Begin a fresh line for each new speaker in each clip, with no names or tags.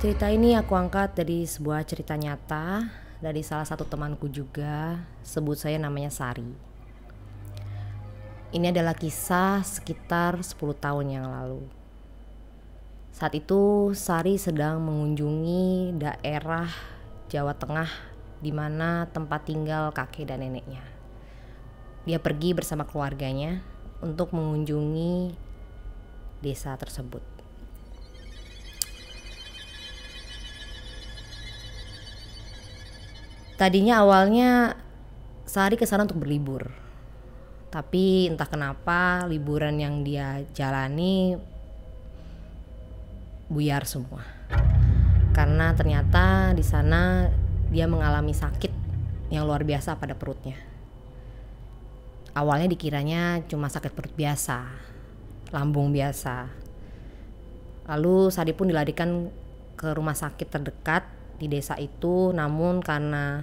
Cerita ini aku angkat dari sebuah cerita nyata dari salah satu temanku juga, sebut saya namanya Sari. Ini adalah kisah sekitar 10 tahun yang lalu. Saat itu Sari sedang mengunjungi daerah Jawa Tengah di mana tempat tinggal kakek dan neneknya. Dia pergi bersama keluarganya untuk mengunjungi desa tersebut. Tadinya awalnya Sari ke sana untuk berlibur. Tapi entah kenapa liburan yang dia jalani buyar semua. Karena ternyata di sana dia mengalami sakit yang luar biasa pada perutnya. Awalnya dikiranya cuma sakit perut biasa, lambung biasa. Lalu Sari pun dilarikan ke rumah sakit terdekat di desa itu, namun karena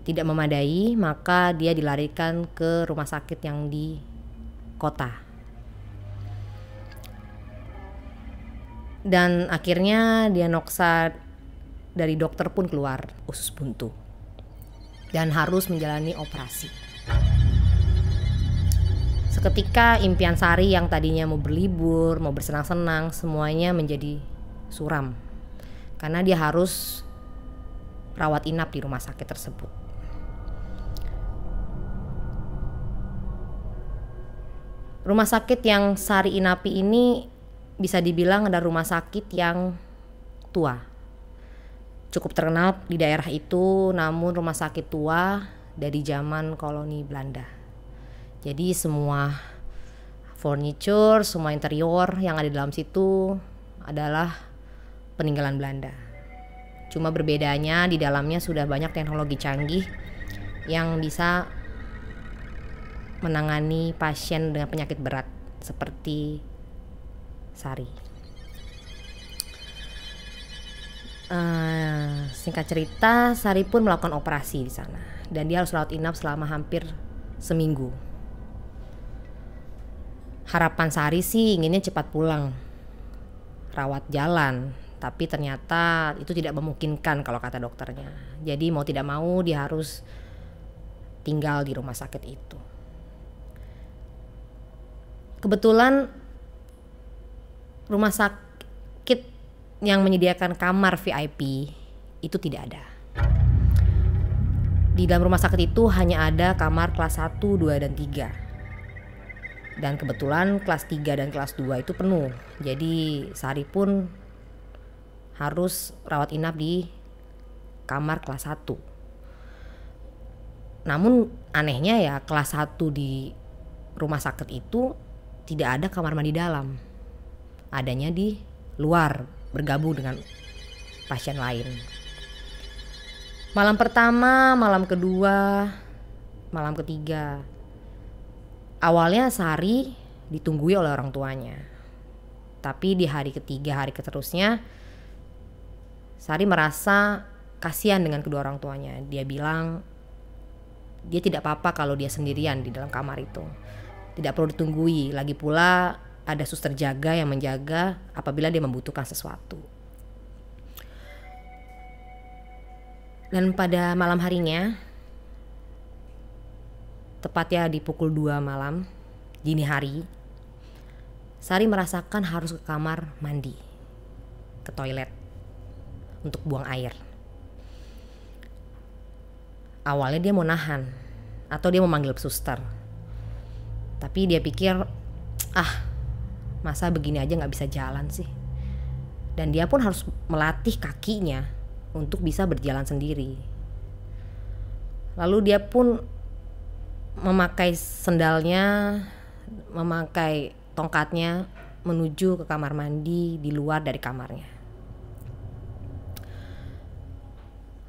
tidak memadai maka dia dilarikan ke rumah sakit yang di kota. Dan akhirnya diagnosa dari dokter pun keluar usus buntu dan harus menjalani operasi. Seketika impian Sari yang tadinya mau berlibur, mau bersenang-senang, semuanya menjadi suram karena dia harus rawat inap di rumah sakit tersebut. Rumah sakit yang Sari inapi ini bisa dibilang adalah rumah sakit yang tua. Cukup terkenal di daerah itu, namun rumah sakit tua dari zaman koloni Belanda. Jadi semua furniture, semua interior yang ada di dalam situ adalah peninggalan Belanda. Cuma berbedanya di dalamnya sudah banyak teknologi canggih yang bisa menangani pasien dengan penyakit berat seperti Sari. Singkat cerita, Sari pun melakukan operasi di sana dan dia harus rawat inap selama hampir seminggu. Harapan Sari sih inginnya cepat pulang, rawat jalan, tapi ternyata itu tidak memungkinkan kalau kata dokternya. Jadi mau tidak mau dia harus tinggal di rumah sakit itu. Kebetulan rumah sakit yang menyediakan kamar VIP itu tidak ada. Di dalam rumah sakit itu hanya ada kamar kelas 1, 2, dan 3. Dan kebetulan kelas 3 dan kelas 2 itu penuh. Jadi Sari pun harus rawat inap di kamar kelas 1. Namun anehnya ya, kelas 1 di rumah sakit itu tidak ada kamar mandi dalam. Adanya di luar, bergabung dengan pasien lain. Malam pertama, malam kedua, malam ketiga, awalnya Sari ditunggui oleh orang tuanya. Tapi di hari ketiga, hari keterusnya, Sari merasa kasihan dengan kedua orang tuanya. Dia bilang dia tidak apa-apa kalau dia sendirian di dalam kamar itu. Tidak perlu ditunggui, lagi pula ada suster jaga yang menjaga apabila dia membutuhkan sesuatu. Dan pada malam harinya, tepatnya di pukul 2 malam, dini hari, Sari merasakan harus ke kamar mandi, ke toilet, untuk buang air. Awalnya dia mau nahan, atau dia mau manggil suster. Tapi dia pikir, masa begini aja gak bisa jalan sih. Dan dia pun harus melatih kakinya untuk bisa berjalan sendiri. Lalu dia pun memakai sendalnya, memakai tongkatnya menuju ke kamar mandi di luar dari kamarnya.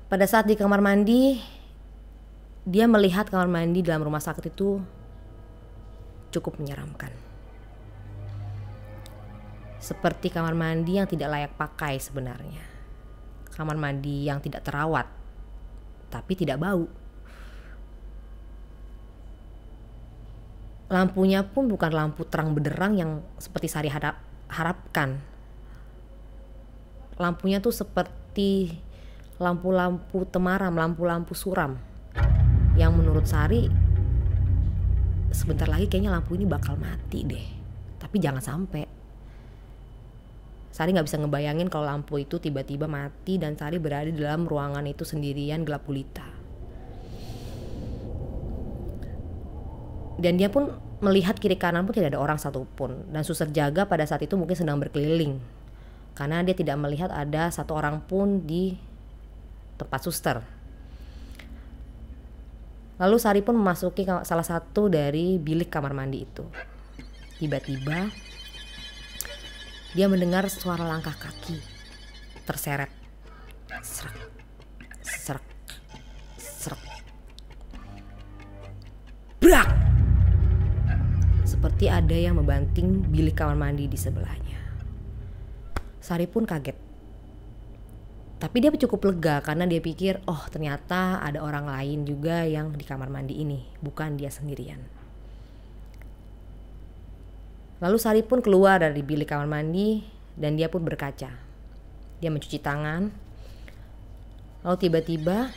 Pada saat di kamar mandi, dia melihat kamar mandi dalam rumah sakit itu cukup menyeramkan. Seperti kamar mandi yang tidak layak pakai sebenarnya. Kamar mandi yang tidak terawat, tapi tidak bau. Lampunya pun bukan lampu terang benderang yang seperti Sari harapkan. lampunya tuh seperti lampu-lampu temaram, lampu-lampu suram, yang menurut Sari sebentar lagi kayaknya lampu ini bakal mati deh, tapi jangan sampai. Sari gak bisa ngebayangin kalau lampu itu tiba-tiba mati dan Sari berada di dalam ruangan itu sendirian, gelap gulita. Dan dia pun melihat kiri kanan pun tidak ada orang satupun. Dan suster jaga pada saat itu mungkin sedang berkeliling, karena dia tidak melihat ada satu orang pun di tempat suster. Lalu Sari pun memasuki salah satu dari bilik kamar mandi itu. Tiba-tiba dia mendengar suara langkah kaki terseret. Serak, serak, serak. Brak! Seperti ada yang membanting bilik kamar mandi di sebelahnya. Sari pun kaget. Tapi dia cukup lega karena dia pikir, oh ternyata ada orang lain juga yang di kamar mandi ini, bukan dia sendirian. Lalu Sari pun keluar dari bilik kamar mandi dan dia pun berkaca. Dia mencuci tangan. Lalu tiba-tiba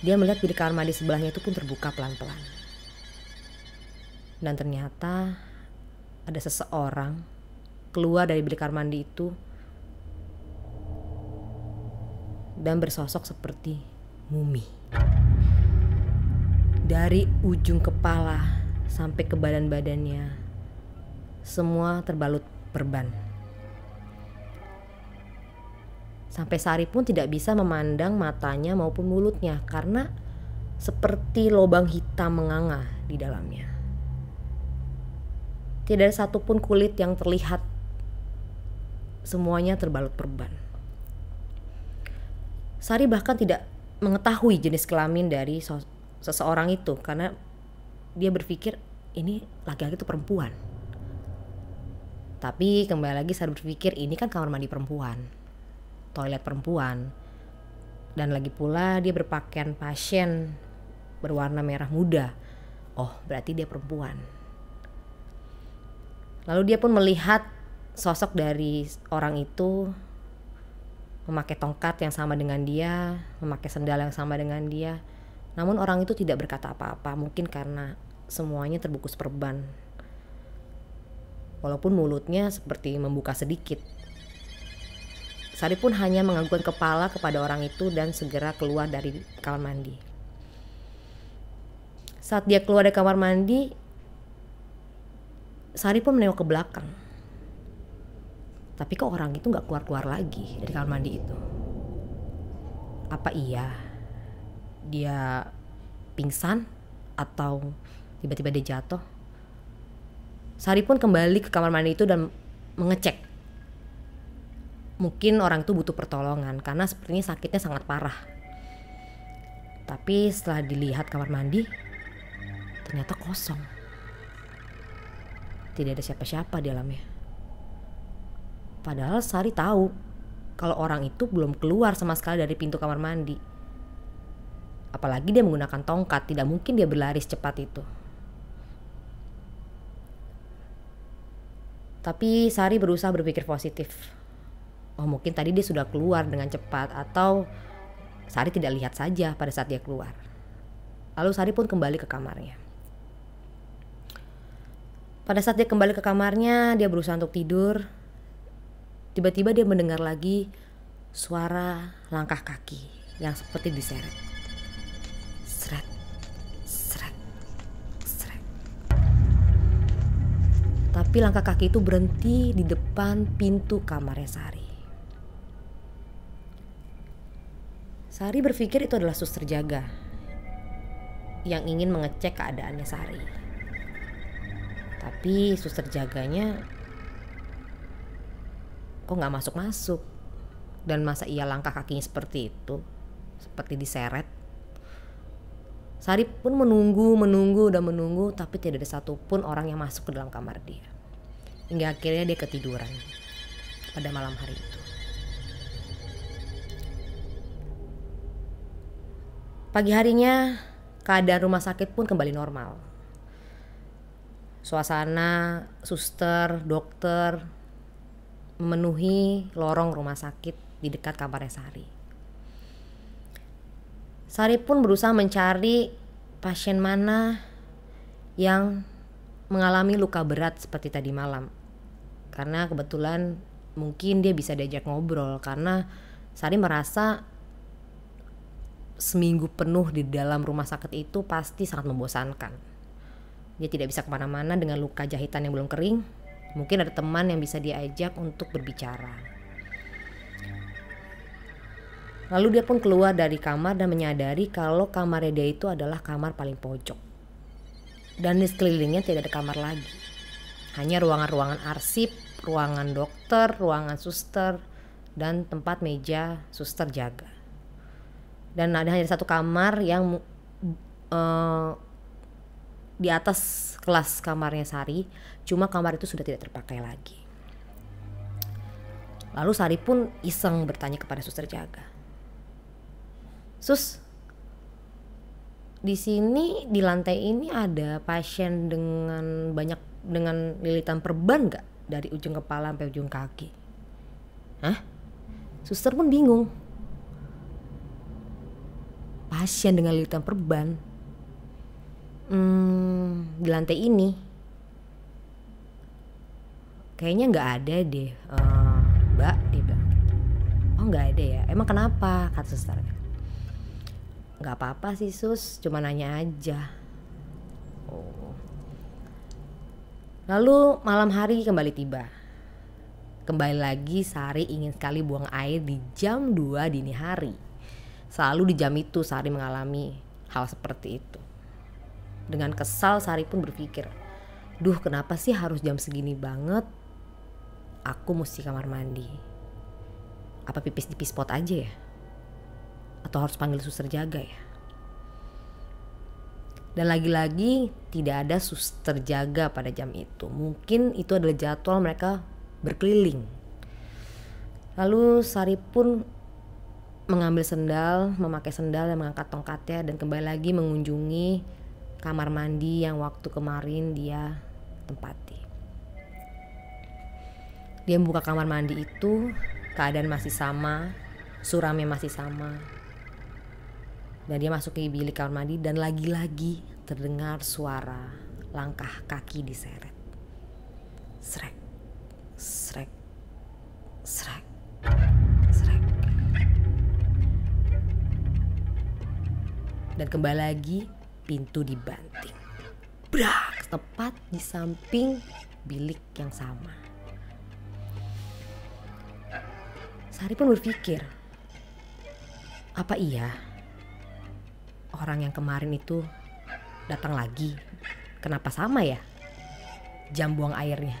dia melihat bilik kamar mandi sebelahnya itu pun terbuka pelan-pelan. Dan ternyata ada seseorang keluar dari bilik kamar mandi itu dan bersosok seperti mumi. Dari ujung kepala sampai ke badan-badannya semua terbalut perban. Sampai Sari pun tidak bisa memandang matanya maupun mulutnya karena seperti lubang hitam menganga di dalamnya. Tidak ada satupun kulit yang terlihat. Semuanya terbalut perban. Sari bahkan tidak mengetahui jenis kelamin dari seseorang itu karena dia berpikir ini laki-laki itu perempuan. Tapi kembali lagi Sari berpikir ini kan kamar mandi perempuan, toilet perempuan, dan lagi pula dia berpakaian pasien berwarna merah muda. Oh, berarti dia perempuan. Lalu dia pun melihat sosok dari orang itu memakai tongkat yang sama dengan dia, memakai sendal yang sama dengan dia. Namun orang itu tidak berkata apa-apa, mungkin karena semuanya terbungkus perban. Walaupun mulutnya seperti membuka sedikit. Sari pun hanya menganggukkan kepala kepada orang itu dan segera keluar dari kamar mandi. Saat dia keluar dari kamar mandi, Sari pun menengok ke belakang. Tapi kok orang itu gak keluar-keluar lagi dari kamar mandi itu? Apa iya dia pingsan atau tiba-tiba dia jatuh? Sari pun kembali ke kamar mandi itu dan mengecek. Mungkin orang itu butuh pertolongan karena sepertinya sakitnya sangat parah. Tapi setelah dilihat kamar mandi, ternyata kosong. Tidak ada siapa-siapa di dalamnya. Padahal Sari tahu kalau orang itu belum keluar sama sekali dari pintu kamar mandi. Apalagi dia menggunakan tongkat, tidak mungkin dia berlari secepat itu. Tapi Sari berusaha berpikir positif. Oh, mungkin tadi dia sudah keluar dengan cepat atau Sari tidak lihat saja pada saat dia keluar. Lalu Sari pun kembali ke kamarnya. Pada saat dia kembali ke kamarnya, dia berusaha untuk tidur. Tiba-tiba dia mendengar lagi suara langkah kaki yang seperti diseret. Seret, seret, seret. Tapi langkah kaki itu berhenti di depan pintu kamarnya Sari. Sari berpikir itu adalah suster jaga yang ingin mengecek keadaannya Sari. Tapi suster jaganya kok gak masuk-masuk. Dan masa iya langkah kakinya seperti itu, seperti diseret. Sari pun menunggu dan menunggu, tapi tidak ada satupun orang yang masuk ke dalam kamar dia. Hingga akhirnya dia ketiduran pada malam hari itu. Pagi harinya keadaan rumah sakit pun kembali normal. Suasana suster, dokter memenuhi lorong rumah sakit di dekat kamarnya Sari. Sari pun berusaha mencari pasien mana yang mengalami luka berat seperti tadi malam. Karena kebetulan mungkin dia bisa diajak ngobrol, karena Sari merasa seminggu penuh di dalam rumah sakit itu pasti sangat membosankan. Dia tidak bisa kemana-mana dengan luka jahitan yang belum kering. Mungkin ada teman yang bisa diajak untuk berbicara. Lalu dia pun keluar dari kamar dan menyadari kalau kamarnya dia itu adalah kamar paling pojok. Dan di sekelilingnya tidak ada kamar lagi. Hanya ruangan-ruangan arsip, ruangan dokter, ruangan suster, dan tempat meja suster jaga. Dan ada hanya satu kamar yang di atas kelas kamarnya Sari, cuma kamar itu sudah tidak terpakai lagi. Lalu Sari pun iseng bertanya kepada suster jaga, "Sus, di sini di lantai ini ada pasien dengan lilitan perban nggak dari ujung kepala sampai ujung kaki?" Hah? Suster pun bingung. Pasien dengan lilitan perban? Di lantai ini? Kayaknya nggak ada deh, Mbak, dia bilang. Oh, nggak ada ya? Emang kenapa? Kata suster. "Nggak apa-apa sih sus, cuma nanya aja." Oh. Lalu malam hari kembali tiba. Kembali lagi Sari ingin sekali buang air di jam 2 dini hari. Selalu di jam itu Sari mengalami hal seperti itu. Dengan kesal Sari pun berpikir, "Duh, kenapa sih harus jam segini banget? Aku mesti kamar mandi. Apa pipis di pispot aja ya? Atau harus panggil suster jaga ya?" Dan lagi-lagi tidak ada suster jaga pada jam itu. Mungkin itu adalah jadwal mereka berkeliling. Lalu Sari pun memakai sendal dan mengangkat tongkatnya dan kembali lagi mengunjungi kamar mandi yang waktu kemarin dia tempati. Dia membuka kamar mandi itu, keadaan masih sama, suramnya masih sama. Dan dia masuk ke bilik kamar mandi dan lagi-lagi terdengar suara langkah kaki diseret. Srek, srek, srek, srek. Dan kembali lagi pintu dibanting. Brak, tepat di samping bilik yang sama. Sari pun berpikir, apa iya orang yang kemarin itu datang lagi? Kenapa sama ya jam buang airnya?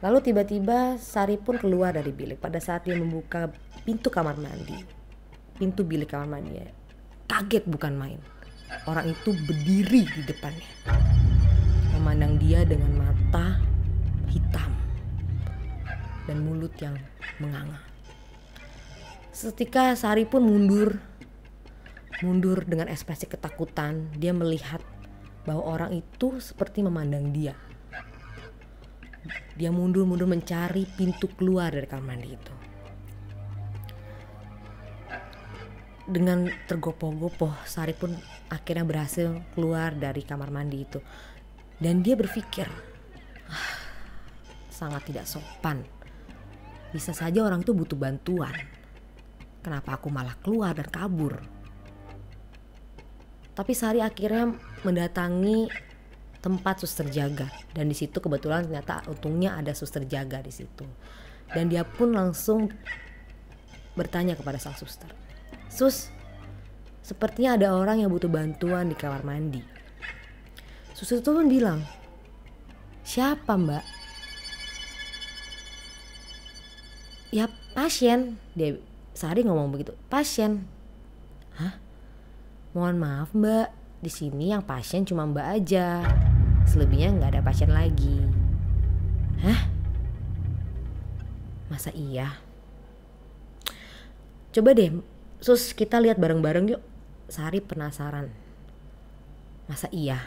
Lalu tiba-tiba Sari pun keluar dari bilik. Pada saat dia membuka pintu kamar mandi, pintu bilik kamar mandi, kaget bukan main. Orang itu berdiri di depannya, memandang dia dengan mata hitam dan mulut yang menganga. Seketika Sari pun mundur dengan ekspresi ketakutan. Dia melihat bahwa orang itu seperti memandang dia. Dia mundur mencari pintu keluar dari kamar mandi itu. Dengan tergopoh-gopoh, Sari pun akhirnya berhasil keluar dari kamar mandi itu. Dan dia berpikir, sangat tidak sopan. Bisa saja orang itu butuh bantuan. Kenapa aku malah keluar dan kabur? Tapi Sari akhirnya mendatangi tempat suster jaga, dan di situ kebetulan ternyata untungnya ada suster jaga di situ. Dan dia pun langsung bertanya kepada sang suster, "Sus, sepertinya ada orang yang butuh bantuan di kamar mandi." Suster itu pun bilang, "Siapa mbak?" "Ya pasien." Sari ngomong begitu, "Pasien." "Hah? Mohon maaf mbak, di sini yang pasien cuma mbak aja. Selebihnya nggak ada pasien lagi." "Hah? Masa iya? Coba deh sus, kita lihat bareng-bareng yuk." Sari penasaran. Masa iya?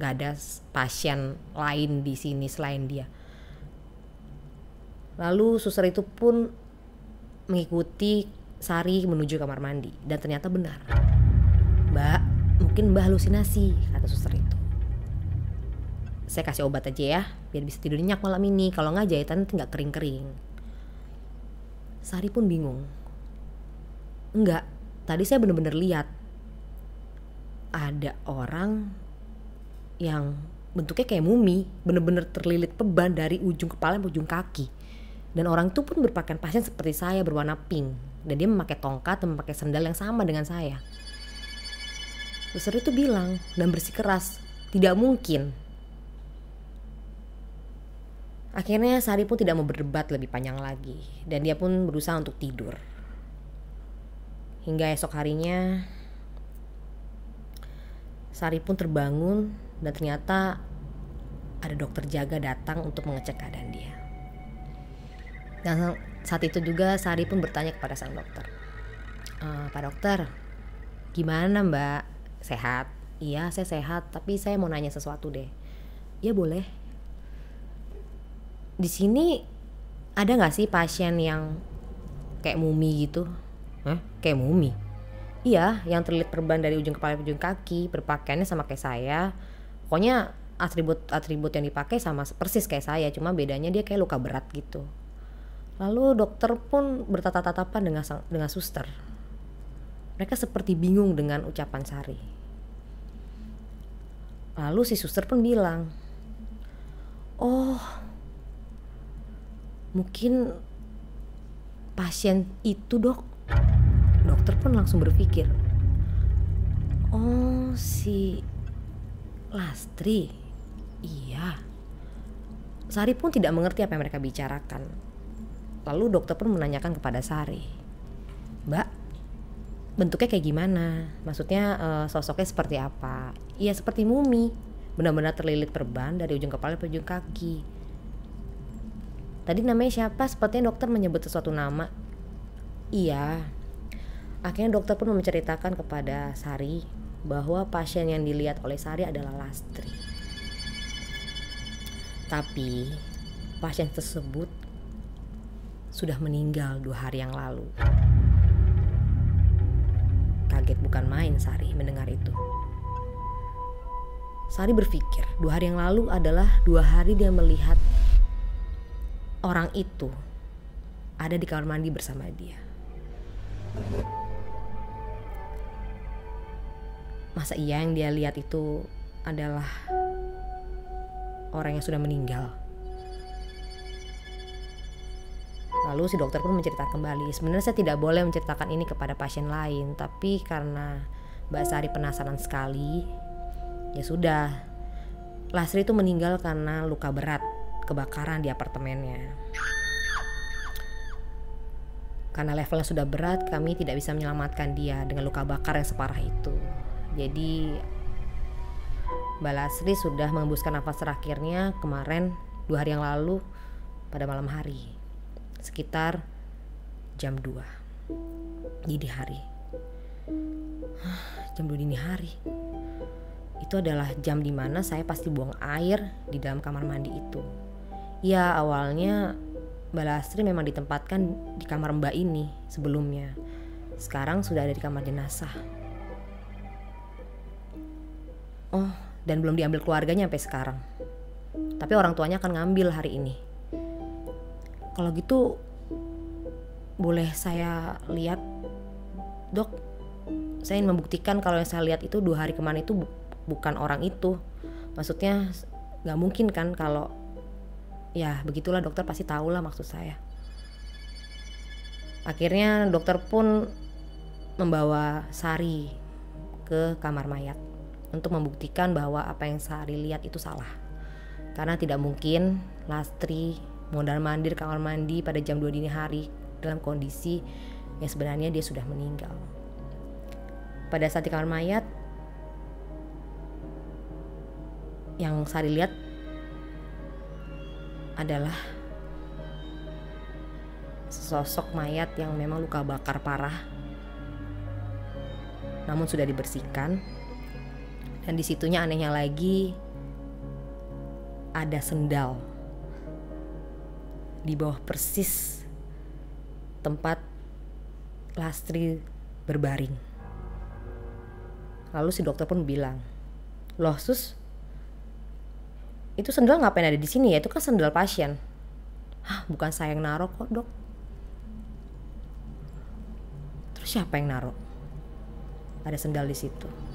Gak ada pasien lain di sini selain dia. Lalu suster itu pun mengikuti Sari menuju kamar mandi dan ternyata benar. Mbak, mungkin Mbak halusinasi, kata suster itu. Saya kasih obat aja ya, biar bisa tidur nyenyak malam ini. Kalau nggak jahitan nanti nggak kering-kering. Sari pun bingung. Enggak, tadi saya benar-benar lihat ada orang yang bentuknya kayak mumi, benar-benar terlilit beban dari ujung kepala sampai ujung kaki. Dan orang itu pun berpakaian pasien seperti saya, berwarna pink. Dan dia memakai tongkat dan memakai sandal yang sama dengan saya. Suster itu bilang dan bersikeras, tidak mungkin. Akhirnya Sari pun tidak mau berdebat lebih panjang lagi. Dan dia pun berusaha untuk tidur. Hingga esok harinya Sari pun terbangun dan ternyata ada dokter jaga datang untuk mengecek keadaan dia. Dan saat itu juga Sari pun bertanya kepada sang dokter, Pak dokter, gimana Mbak? Sehat? Iya saya sehat, tapi saya mau nanya sesuatu deh. Ya boleh. Di sini ada gak sih pasien yang kayak mumi gitu? Hah? Kayak mumi? Iya, yang terlilit perban dari ujung kepala ke ujung kaki, berpakaiannya sama kayak saya. Pokoknya atribut yang dipakai sama persis kayak saya, cuma bedanya dia kayak luka berat gitu. Lalu dokter pun bertatap-tatapan dengan suster. Mereka seperti bingung dengan ucapan Sari. Lalu si suster pun bilang, oh mungkin pasien itu dok. Dokter pun langsung berpikir, oh si Lastri. Iya. Sari pun tidak mengerti apa yang mereka bicarakan. Lalu dokter pun menanyakan kepada Sari, Mbak, bentuknya kayak gimana? Maksudnya sosoknya seperti apa? Iya seperti mumi, benar-benar terlilit perban dari ujung kepala ke ujung kaki. Tadi namanya siapa? Sepertinya dokter menyebut sesuatu nama. Iya. Akhirnya dokter pun menceritakan kepada Sari bahwa pasien yang dilihat oleh Sari adalah Lastri. Tapi pasien tersebut sudah meninggal 2 hari yang lalu. Kaget bukan main Sari mendengar itu. Sari berpikir 2 hari yang lalu adalah 2 hari dia melihat orang itu ada di kamar mandi bersama dia. Masa iya yang dia lihat itu adalah orang yang sudah meninggal? Lalu si dokter pun menceritakan kembali, sebenarnya saya tidak boleh menceritakan ini kepada pasien lain, tapi karena Mbak Sari penasaran sekali, ya sudah. Lastri itu meninggal karena luka berat, kebakaran di apartemennya. Karena levelnya sudah berat, kami tidak bisa menyelamatkan dia dengan luka bakar yang separah itu. Jadi Mbak Lastri sudah mengembuskan nafas terakhirnya kemarin 2 hari yang lalu pada malam hari, sekitar jam 2 dini hari. Jam 2 dini hari itu adalah jam dimana saya pasti buang air di dalam kamar mandi itu. Ya awalnya Mbak Lastri memang ditempatkan di kamar Mbak ini sebelumnya. Sekarang sudah ada di kamar jenazah. Oh, dan belum diambil keluarganya sampai sekarang. Tapi orang tuanya akan ngambil hari ini. Kalau gitu boleh saya lihat, dok? Saya ingin membuktikan kalau yang saya lihat itu 2 hari kemarin itu bukan orang itu. Maksudnya gak mungkin kan kalau, ya begitulah dokter pasti tahu lah maksud saya. Akhirnya dokter pun membawa Sari ke kamar mayat untuk membuktikan bahwa apa yang Sari lihat itu salah. Karena tidak mungkin Lastri mondar-mandir kamar mandi pada jam 2 dini hari dalam kondisi yang sebenarnya dia sudah meninggal. Pada saat di kamar mayat, yang Sari lihat adalah sosok mayat yang memang luka bakar parah, namun sudah dibersihkan. Dan disitunya anehnya lagi, ada sendal di bawah persis tempat Lastri berbaring. Lalu si dokter pun bilang, "Loh sus, itu sendal ngapain ada di sini ya? Itu kan sendal pasien." "Hah, bukan saya yang naruh kok dok." "Terus siapa yang naruh? Ada sendal di situ."